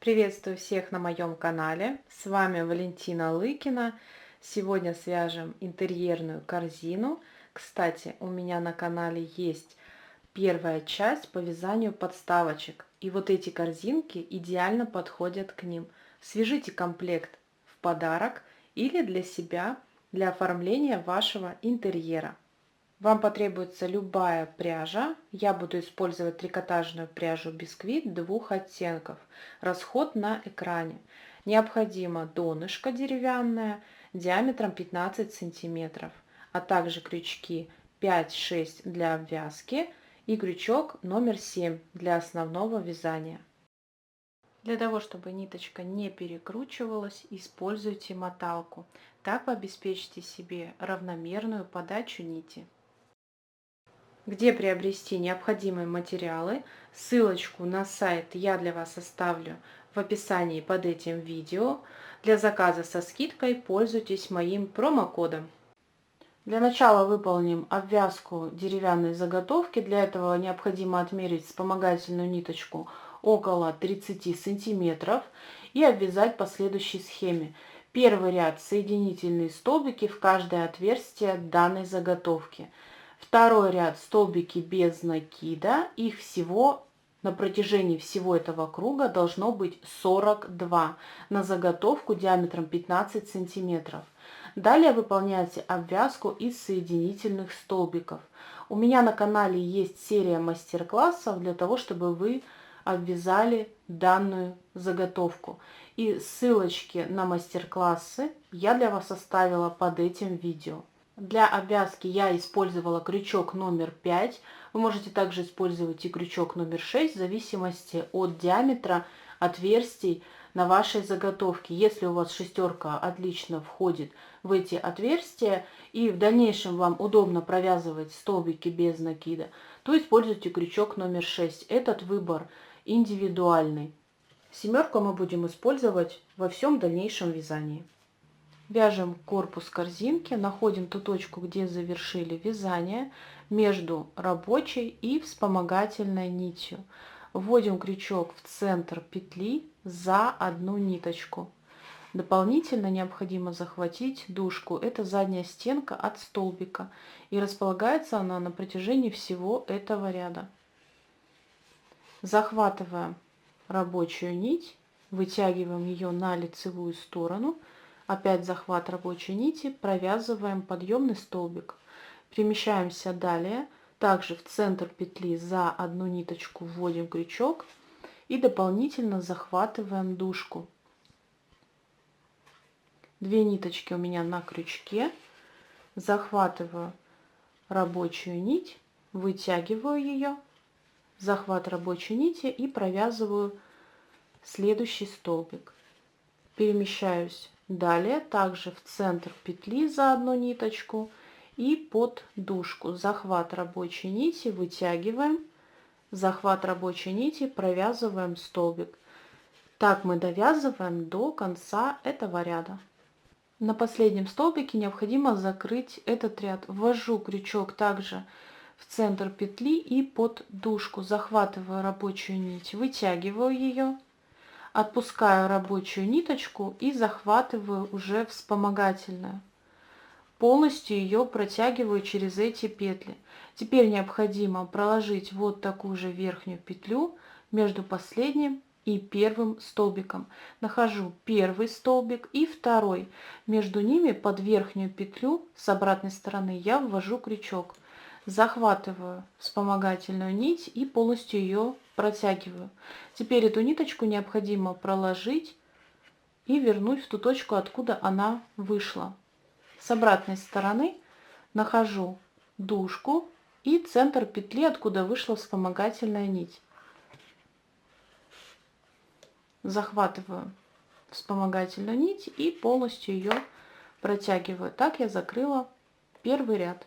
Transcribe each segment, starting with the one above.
Приветствую всех на моем канале. С вами Валентина Лыкина. Сегодня свяжем интерьерную корзину. Кстати, у меня на канале есть первая часть по вязанию подставочек. И вот эти корзинки идеально подходят к ним. Свяжите комплект в подарок или для себя, для оформления вашего интерьера. Вам потребуется любая пряжа. Я буду использовать трикотажную пряжу бисквит двух оттенков. Расход на экране. Необходимо донышко деревянное диаметром 15 сантиметров, а также крючки 5-6 для обвязки и крючок номер 7 для основного вязания. Для того, чтобы ниточка не перекручивалась, используйте моталку. Так вы обеспечите себе равномерную подачу нити. Где приобрести необходимые материалы. Ссылочку на сайт я для вас оставлю в описании под этим видео. Для заказа со скидкой пользуйтесь моим промокодом. Для начала выполним обвязку деревянной заготовки. Для этого необходимо отмерить вспомогательную ниточку около 30 сантиметров и обвязать по следующей схеме. Первый ряд соединительные столбики в каждое отверстие данной заготовки. Второй ряд столбики без накида. Их всего на протяжении всего этого круга должно быть 42 на заготовку диаметром 15 сантиметров. Далее выполняйте обвязку из соединительных столбиков. У меня на канале есть серия мастер-классов для того, чтобы вы обвязали данную заготовку. И ссылочки на мастер-классы я для вас оставила под этим видео. Для обвязки я использовала крючок номер 5. Вы можете также использовать и крючок номер 6 в зависимости от диаметра отверстий на вашей заготовке. Если у вас шестерка отлично входит в эти отверстия и в дальнейшем вам удобно провязывать столбики без накида, то используйте крючок номер 6. Этот выбор индивидуальный. Семерку мы будем использовать во всем дальнейшем вязании. Вяжем корпус корзинки, находим ту точку, где завершили вязание между рабочей и вспомогательной нитью. Вводим крючок в центр петли за одну ниточку. Дополнительно необходимо захватить дужку. Это задняя стенка от столбика. И располагается она на протяжении всего этого ряда. Захватываем рабочую нить, вытягиваем ее на лицевую сторону. Опять захват рабочей нити, провязываем подъемный столбик. Перемещаемся далее. Также в центр петли за одну ниточку вводим крючок и дополнительно захватываем дужку. Две ниточки у меня на крючке. Захватываю рабочую нить, вытягиваю ее, захват рабочей нити и провязываю следующий столбик. Перемещаюсь далее, также в центр петли за одну ниточку и под дужку. Захват рабочей нити, вытягиваем, захват рабочей нити, провязываем столбик. Так мы довязываем до конца этого ряда. На последнем столбике необходимо закрыть этот ряд. Ввожу крючок также в центр петли и под дужку. Захватываю рабочую нить, вытягиваю ее. Отпускаю рабочую ниточку и захватываю уже вспомогательную. Полностью ее протягиваю через эти петли. Теперь необходимо проложить вот такую же верхнюю петлю между последним и первым столбиком. Нахожу первый столбик и второй. Между ними под верхнюю петлю с обратной стороны я ввожу крючок. Захватываю вспомогательную нить и полностью ее протягиваю. Теперь эту ниточку необходимо проложить и вернуть в ту точку, откуда она вышла. С обратной стороны нахожу дужку и центр петли, откуда вышла вспомогательная нить. Захватываю вспомогательную нить и полностью ее протягиваю. Так я закрыла первый ряд.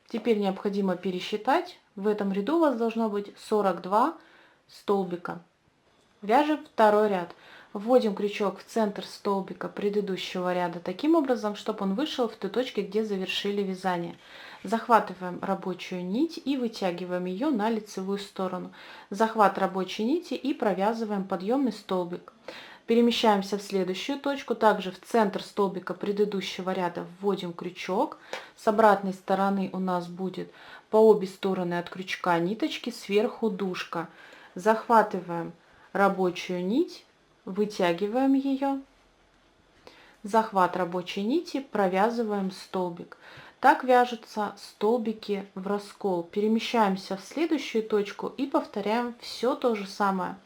Теперь необходимо пересчитать. В этом ряду у вас должно быть 42 столбика. Вяжем второй ряд. Вводим крючок в центр столбика предыдущего ряда таким образом, чтобы он вышел в той точке, где завершили вязание. Захватываем рабочую нить и вытягиваем ее на лицевую сторону. Захват рабочей нити и провязываем подъемный столбик. Перемещаемся в следующую точку, также в центр столбика предыдущего ряда вводим крючок. С обратной стороны у нас будет по обе стороны от крючка ниточки, сверху дужка. Захватываем рабочую нить, вытягиваем ее, захват рабочей нити, провязываем столбик. Так вяжутся столбики в раскол. Перемещаемся в следующую точку и повторяем все то же самое.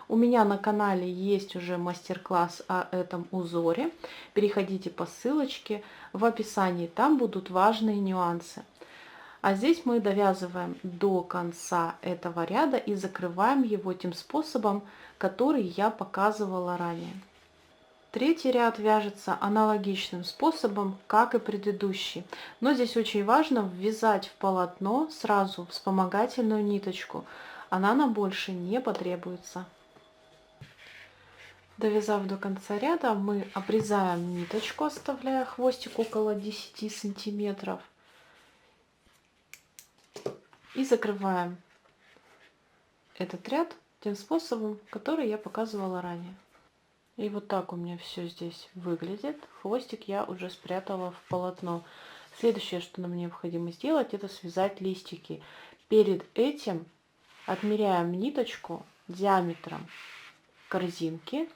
У меня на канале есть уже мастер-класс о этом узоре. Переходите по ссылочке в описании, там будут важные нюансы. А здесь мы довязываем до конца этого ряда и закрываем его тем способом, который я показывала ранее. Третий ряд вяжется аналогичным способом, как и предыдущий. Но здесь очень важно ввязать в полотно сразу вспомогательную ниточку. Она нам больше не потребуется. Довязав до конца ряда, мы обрезаем ниточку, оставляя хвостик около 10 сантиметров. И закрываем этот ряд тем способом, который я показывала ранее. И вот так у меня все здесь выглядит. Хвостик я уже спрятала в полотно. Следующее, что нам необходимо сделать, это связать листики. Перед этим отмеряем ниточку диаметром корзинки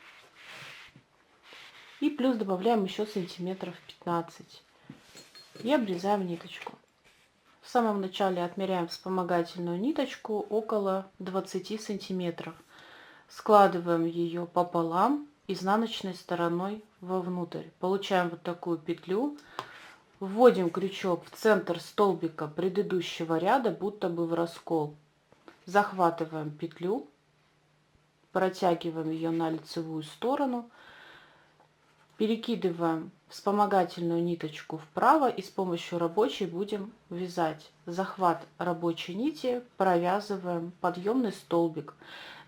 и плюс добавляем еще сантиметров 15 и обрезаем ниточку. В самом начале отмеряем вспомогательную ниточку около 20 сантиметров. Складываем ее пополам изнаночной стороной вовнутрь. Получаем вот такую петлю. Вводим крючок в центр столбика предыдущего ряда, будто бы в раскол. Захватываем петлю, протягиваем ее на лицевую сторону, перекидываем вспомогательную ниточку вправо и с помощью рабочей будем вязать. Захват рабочей нити, провязываем подъемный столбик.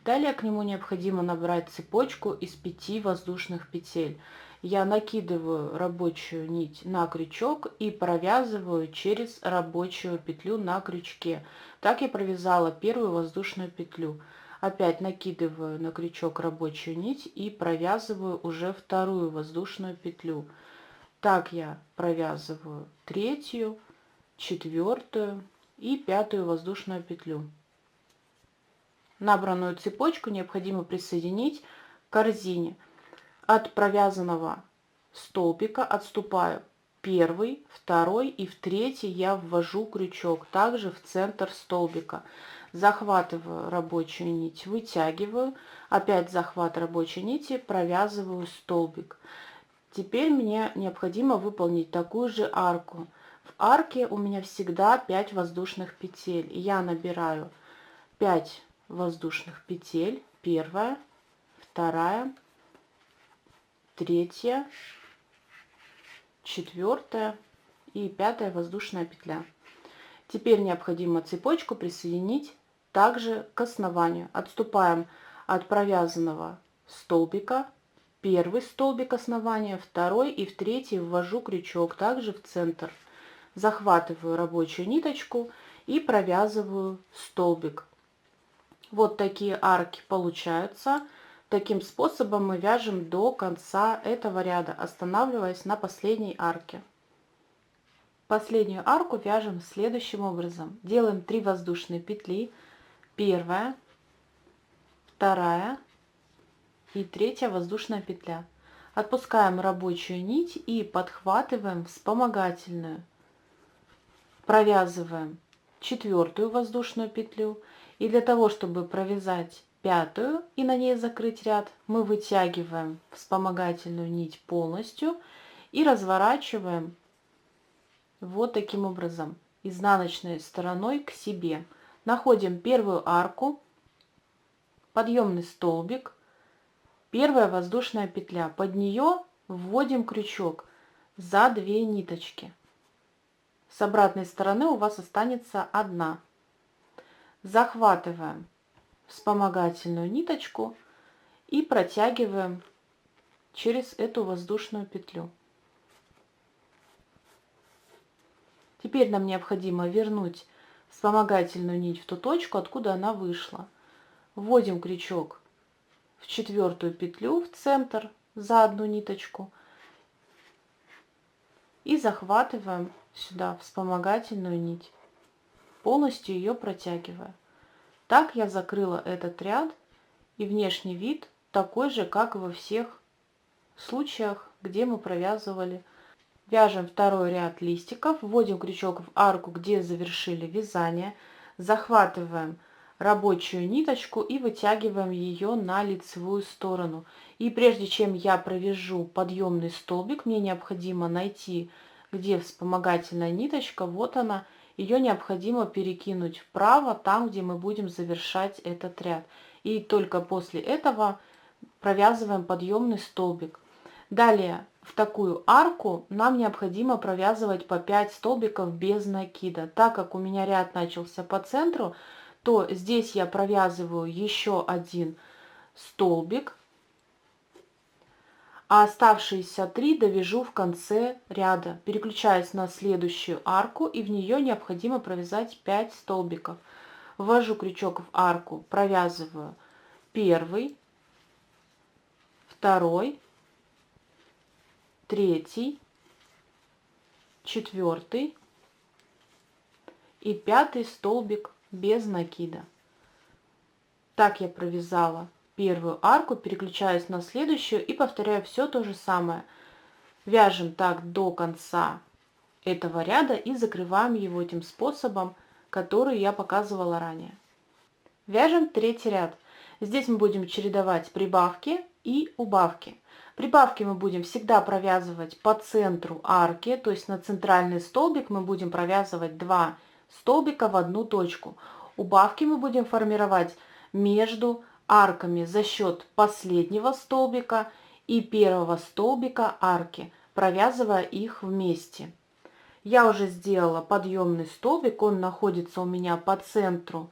Далее к нему необходимо набрать цепочку из 5 воздушных петель. Я накидываю рабочую нить на крючок и провязываю через рабочую петлю на крючке. Так я провязала первую воздушную петлю. Опять накидываю на крючок рабочую нить и провязываю уже вторую воздушную петлю. Так я провязываю третью, четвертую и пятую воздушную петлю. Набранную цепочку необходимо присоединить к корзине. От провязанного столбика отступаю первый, второй и в третий я ввожу крючок, также в центр столбика. Захватываю рабочую нить, вытягиваю, опять захват рабочей нити, провязываю столбик. Теперь мне необходимо выполнить такую же арку. В арке у меня всегда 5 воздушных петель. Я набираю 5 воздушных петель. Первая, вторая, третья, четвертая и пятая воздушная петля. Теперь необходимо цепочку присоединить также к основанию. Отступаем от провязанного столбика. Первый столбик основания, второй и в третий ввожу крючок также в центр. Захватываю рабочую ниточку и провязываю столбик. Вот такие арки получаются. Таким способом мы вяжем до конца этого ряда, останавливаясь на последней арке. Последнюю арку вяжем следующим образом. Делаем 3 воздушные петли. Первая, вторая и третья воздушная петля. Отпускаем рабочую нить и подхватываем вспомогательную. Провязываем четвертую воздушную петлю. И для того, чтобы провязать пятую и на ней закрыть ряд, мы вытягиваем вспомогательную нить полностью и разворачиваем вот таким образом изнаночной стороной к себе. Находим первую арку, подъемный столбик, первая воздушная петля. Под нее вводим крючок за 2 ниточки. С обратной стороны у вас останется одна. Захватываем вспомогательную ниточку и протягиваем через эту воздушную петлю. Теперь нам необходимо вернуть вспомогательную нить в ту точку, откуда она вышла. Вводим крючок в 4-ю петлю в центр за одну ниточку и захватываем сюда вспомогательную нить, полностью ее протягивая. Так я закрыла этот ряд, и внешний вид такой же, как и во всех случаях, где мы провязывали. Вяжем второй ряд листиков, вводим крючок в арку, где завершили вязание, захватываем рабочую ниточку и вытягиваем ее на лицевую сторону. И прежде чем я провяжу подъемный столбик, мне необходимо найти, где вспомогательная ниточка, вот она, ее необходимо перекинуть вправо, там, где мы будем завершать этот ряд. И только после этого провязываем подъемный столбик. Далее в такую арку нам необходимо провязывать по 5 столбиков без накида. Так как у меня ряд начался по центру, то здесь я провязываю еще один столбик, а оставшиеся 3 довяжу в конце ряда. Переключаюсь на следующую арку, и в нее необходимо провязать 5 столбиков. Ввожу крючок в арку, провязываю первый, второй, третий, четвертый и 5-й столбик без накида. Так я провязала первую арку, переключаюсь на следующую и повторяю все то же самое. Вяжем так до конца этого ряда и закрываем его тем способом, который я показывала ранее. Вяжем третий ряд. Здесь мы будем чередовать прибавки и убавки. Прибавки мы будем всегда провязывать по центру арки, то есть на центральный столбик мы будем провязывать 2 столбика в одну точку. Убавки мы будем формировать между арками за счет последнего столбика и первого столбика арки, провязывая их вместе. Я уже сделала подъемный столбик, он находится у меня по центру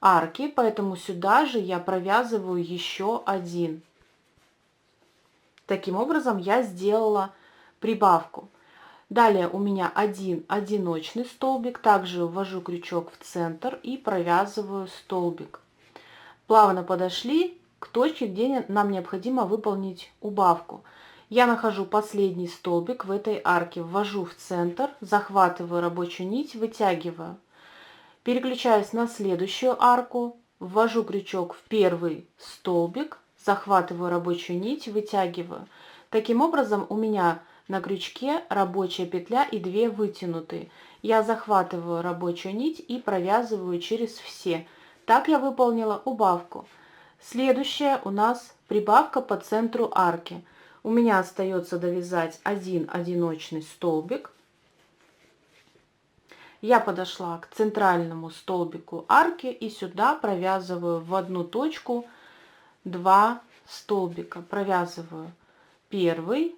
арки, поэтому сюда же я провязываю еще один. Таким образом я сделала прибавку. Далее у меня один одиночный столбик, также ввожу крючок в центр и провязываю столбик. Плавно подошли к точке, где нам необходимо выполнить убавку. Я нахожу последний столбик в этой арке, ввожу в центр, захватываю рабочую нить, вытягиваю. Переключаюсь на следующую арку, ввожу крючок в первый столбик, захватываю рабочую нить, вытягиваю. Таким образом у меня на крючке рабочая петля и 2 вытянутые. Я захватываю рабочую нить и провязываю через все. Так я выполнила убавку. Следующая у нас прибавка по центру арки. У меня остается довязать один одиночный столбик. Я подошла к центральному столбику арки и сюда провязываю в одну точку 2 столбика. Провязываю первый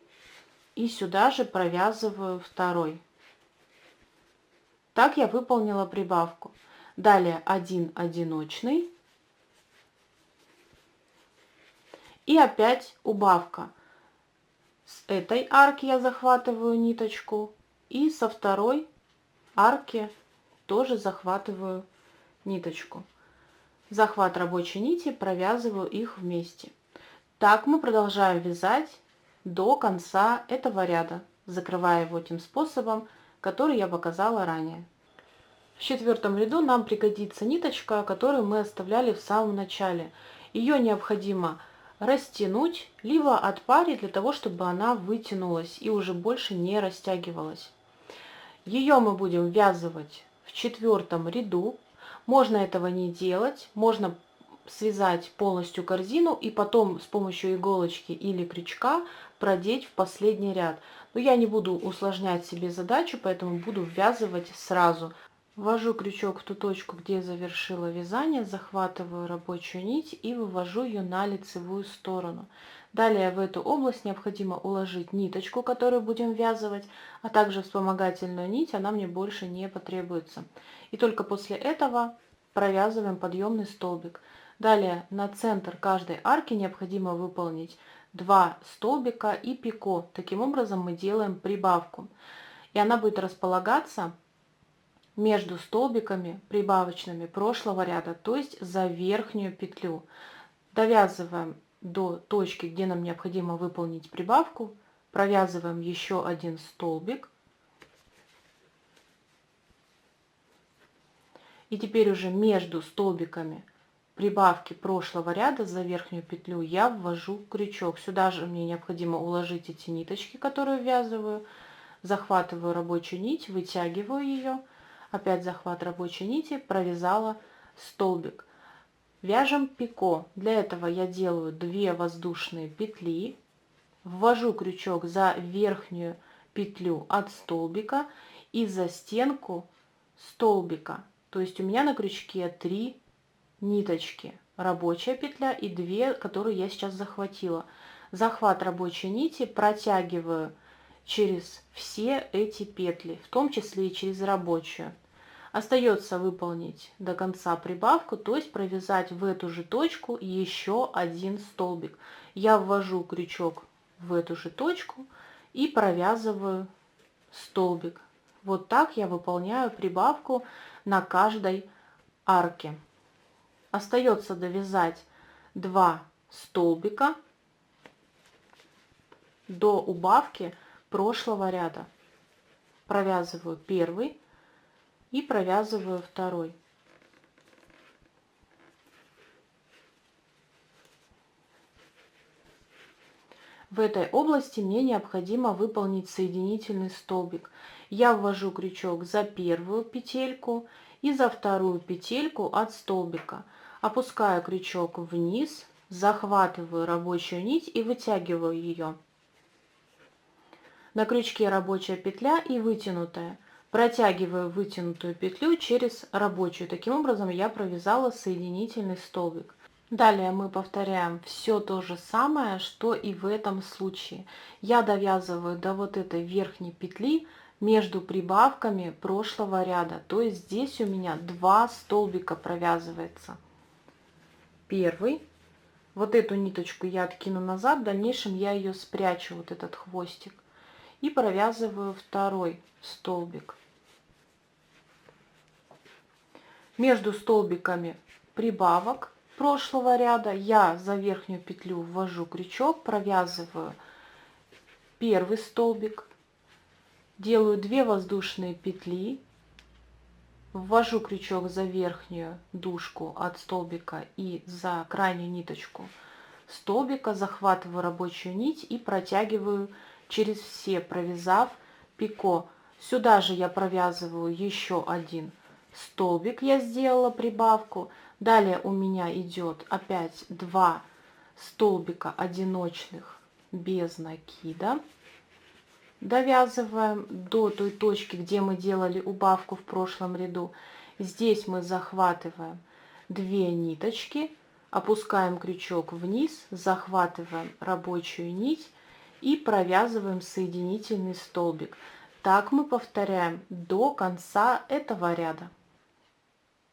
и сюда же провязываю второй. Так я выполнила прибавку. Далее один одиночный и опять убавка. С этой арки я захватываю ниточку и со второй арки тоже захватываю ниточку. Захват рабочей нити, провязываю их вместе. Так мы продолжаем вязать до конца этого ряда, закрывая его тем способом, который я показала ранее. В 4-м ряду нам пригодится ниточка, которую мы оставляли в самом начале. Ее необходимо растянуть, либо отпарить для того, чтобы она вытянулась и уже больше не растягивалась. Ее мы будем ввязывать в 4-м ряду. Можно этого не делать, можно связать полностью корзину и потом с помощью иголочки или крючка продеть в последний ряд. Но я не буду усложнять себе задачу, поэтому буду ввязывать сразу. Ввожу крючок в ту точку, где завершила вязание, захватываю рабочую нить и вывожу ее на лицевую сторону. Далее в эту область необходимо уложить ниточку, которую будем ввязывать, а также вспомогательную нить, она мне больше не потребуется. И только после этого провязываем подъемный столбик. Далее на центр каждой арки необходимо выполнить 2 столбика и пико. Таким образом мы делаем прибавку. И она будет располагаться между столбиками прибавочными прошлого ряда, то есть за верхнюю петлю. Довязываем до точки, где нам необходимо выполнить прибавку, провязываем еще один столбик. И теперь уже между столбиками прибавки прошлого ряда за верхнюю петлю я ввожу крючок. Сюда же мне необходимо уложить эти ниточки, которые ввязываю. Захватываю рабочую нить, вытягиваю ее. Опять захват рабочей нити, провязала столбик. Вяжем пико. Для этого я делаю 2 воздушные петли. Ввожу крючок за верхнюю петлю от столбика и за стенку столбика. То есть у меня на крючке 3 ниточки. Рабочая петля и 2, которые я сейчас захватила. Захват рабочей нити протягиваю через все эти петли, в том числе и через рабочую. Остается выполнить до конца прибавку, то есть провязать в эту же точку еще один столбик. Я ввожу крючок в эту же точку и провязываю столбик. Вот так я выполняю прибавку на каждой арке. Остается довязать 2 столбика до убавки прошлого ряда. Провязываю первый и провязываю второй. В этой области мне необходимо выполнить соединительный столбик. Я ввожу крючок за первую петельку и за вторую петельку от столбика. Опускаю крючок вниз, захватываю рабочую нить и вытягиваю ее. На крючке рабочая петля и вытянутая. Протягиваю вытянутую петлю через рабочую. Таким образом я провязала соединительный столбик. Далее мы повторяем все то же самое, что и в этом случае. Я довязываю до вот этой верхней петли между прибавками прошлого ряда. То есть здесь у меня 2 столбика провязывается. Первый. Вот эту ниточку я откину назад, в дальнейшем я ее спрячу, вот этот хвостик. И провязываю второй столбик. Между столбиками прибавок прошлого ряда я за верхнюю петлю ввожу крючок, провязываю первый столбик, делаю 2 воздушные петли, ввожу крючок за верхнюю дужку от столбика и за крайнюю ниточку столбика, захватываю рабочую нить и протягиваю через все, провязав пико. Сюда же я провязываю еще один столбик, я сделала прибавку. Далее у меня идет опять 2 столбика одиночных без накида. Довязываем до той точки, где мы делали убавку в прошлом ряду. Здесь мы захватываем 2 ниточки, опускаем крючок вниз, захватываем рабочую нить и провязываем соединительный столбик. Так мы повторяем до конца этого ряда.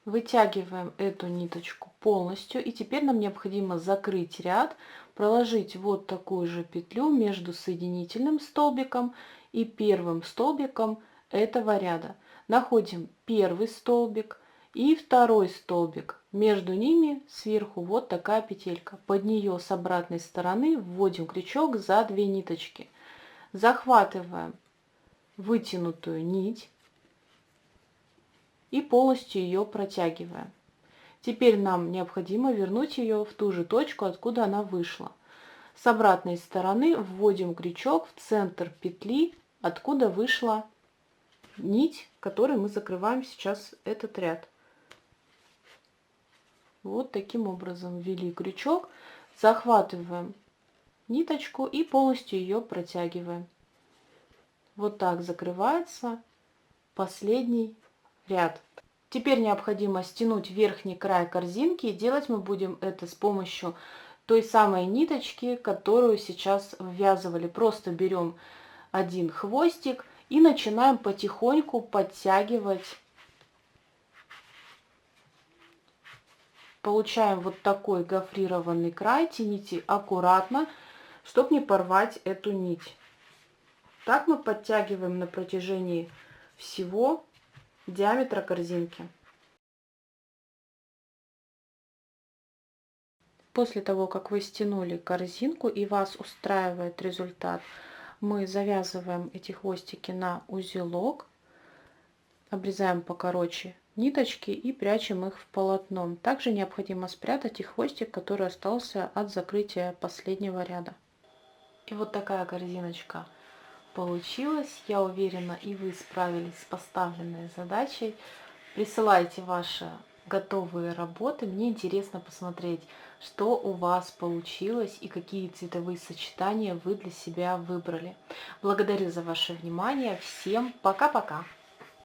Вытягиваем эту ниточку полностью, и теперь нам необходимо закрыть ряд, проложить вот такую же петлю между соединительным столбиком и первым столбиком этого ряда. Находим первый столбик и второй столбик. Между ними сверху вот такая петелька. Под нее с обратной стороны вводим крючок за 2 ниточки. Захватываем вытянутую нить и полностью ее протягиваем. Теперь нам необходимо вернуть ее в ту же точку, откуда она вышла. С обратной стороны вводим крючок в центр петли, откуда вышла нить, которой мы закрываем сейчас этот ряд. Вот таким образом ввели крючок, захватываем ниточку и полностью ее протягиваем. Вот так закрывается последний ряд. Теперь необходимо стянуть верхний край корзинки, и делать мы будем это с помощью той самой ниточки, которую сейчас ввязывали. Просто берем один хвостик и начинаем потихоньку подтягивать. Получаем вот такой гофрированный край. Тяните аккуратно, чтобы не порвать эту нить. Так мы подтягиваем на протяжении всего диаметра корзинки. После того, как вы стянули корзинку и вас устраивает результат, мы завязываем эти хвостики на узелок, обрезаем покороче ниточки и прячем их в полотно. Также необходимо спрятать и хвостик, который остался от закрытия последнего ряда. И вот такая корзиночка получилась. Я уверена, и вы справились с поставленной задачей. Присылайте ваши готовые работы. Мне интересно посмотреть, что у вас получилось и какие цветовые сочетания вы для себя выбрали. Благодарю за ваше внимание. Всем пока-пока!